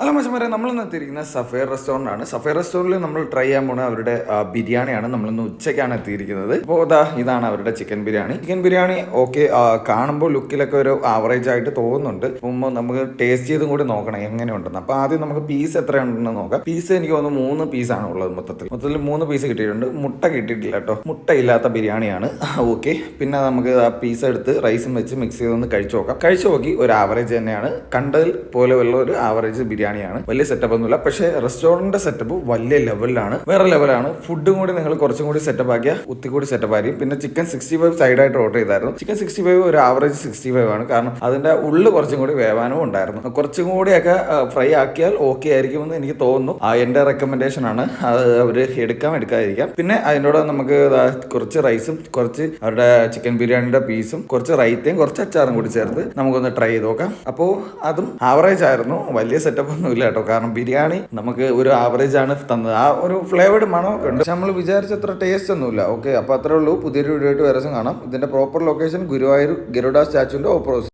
Hello മച്ചന്മാരെ, നമ്മളിന്ന് എത്തിയിരിക്കുന്നത് സഫയർ റെസ്റ്റോറൻ്റ് ആണ്. സഫയർ റെസ്റ്റോറൻറ്റിൽ നമ്മൾ ട്രൈ ചെയ്യാൻ പോകുന്നത് അവരുടെ ബിരിയാണിയാണ്. നമ്മളിന്ന് ഉച്ചയ്ക്കാണ് എത്തിയിരിക്കുന്നത്. അപ്പോൾ ഇതാണ് അവരുടെ chicken biryani. Chicken biryani okay, കാണുമ്പോൾ ലുക്കിലൊക്കെ ഒരു ആവറേജ് ആയിട്ട് തോന്നുന്നുണ്ട്. അപ്പോൾ നമുക്ക് ടേസ്റ്റ് ചെയ്തും കൂടി നോക്കണം എങ്ങനെയുണ്ടെന്ന്. അപ്പോൾ ആദ്യം നമുക്ക് പീസ് എത്രയുണ്ടെന്ന് നോക്കാം. പീസ് എനിക്ക് തോന്നുന്നു 3 പീസാണ് ഉള്ളത്. മൊത്തത്തിൽ 3 പീസ് കിട്ടിയിട്ടുണ്ട്. മുട്ട കിട്ടിയിട്ടില്ല കേട്ടോ, മുട്ട ഇല്ലാത്ത ബിരിയാണിയാണ്. ഓക്കെ, പിന്നെ നമുക്ക് ആ പീസ് എടുത്ത് റൈസും വെച്ച് മിക്സ് ചെയ്തൊന്ന് കഴിച്ചു നോക്കാം. കഴിച്ചു നോക്കി ഒരു ആവറേജ് തന്നെയാണ്, കണ്ടതിൽ പോലെ ഉള്ള ഒരു ആവറേജ് ബിരിയാണിയാണ്. വലിയ സെറ്റപ്പ് ഒന്നുമില്ല, പക്ഷേ റെസ്റ്റോറന്റിന്റെ സെറ്റപ്പ് വലിയ ലെവലിലാണ്, വേറെ ലെവലാണ്. ഫുഡും കൂടി നിങ്ങൾ കുറച്ചും കൂടി സെറ്റപ്പ് ആക്കിയ ഒത്തിരി സെറ്റപ്പ് ആയിരിക്കും. പിന്നെ ചിക്കൻ 65 സൈഡായിട്ട് ഓർഡർ ചെയ്തായിരുന്നു. ചിക്കൻ 65 ഒരു ആവറേജ് 65 ആണ്, കാരണം അതിന്റെ ഉള്ളു കുറച്ചും കൂടി വേവാനും ഉണ്ടായിരുന്നു. കുറച്ചും കൂടിയൊക്കെ ഫ്രൈ ആക്കിയാൽ ഓക്കെ ആയിരിക്കുമെന്ന് എനിക്ക് തോന്നുന്നു. എന്റെ റെക്കമെൻഡേഷൻ ആണ്. അത് അവര് എടുക്കാതിരിക്കാം. പിന്നെ അതിനോട് നമുക്ക് കുറച്ച് റൈസും കുറച്ച് അവരുടെ ചിക്കൻ ബിരിയാണിയുടെ പീസും കുറച്ച് റൈത്തയും കുറച്ച് അച്ചാറും കൂടി ചേർത്ത് നമുക്കൊന്ന് ട്രൈ ചെയ്ത് നോക്കാം. അപ്പോൾ അതും ആവറേജ് ആയിരുന്നു, വലിയ സെറ്റപ്പ് ഒന്നും ഇല്ല കേട്ടോ. കാരണം ബിരിയാണി നമുക്ക് ഒരു ആവറേജ് ആണ് തന്നത്. ആ ഒരു ഫ്ലേവേർഡ് മണമൊക്കെ ഉണ്ട്, പക്ഷെ നമ്മൾ വിചാരിച്ചത്ര ടേസ്റ്റ് ഒന്നുമില്ല. ഓക്കെ, അപ്പോൾ അത്രേ ഉള്ളൂ. പുതിയൊരു വീഡിയോ ആയിട്ട് വരസം കാണാം. ഇതിന്റെ പ്രോപ്പർ ലൊക്കേഷൻ ഗുരുവായൂർ ഗരുഡ സ്റ്റാച്ചുവിന്റെ ഓപ്പോസിറ്റ്.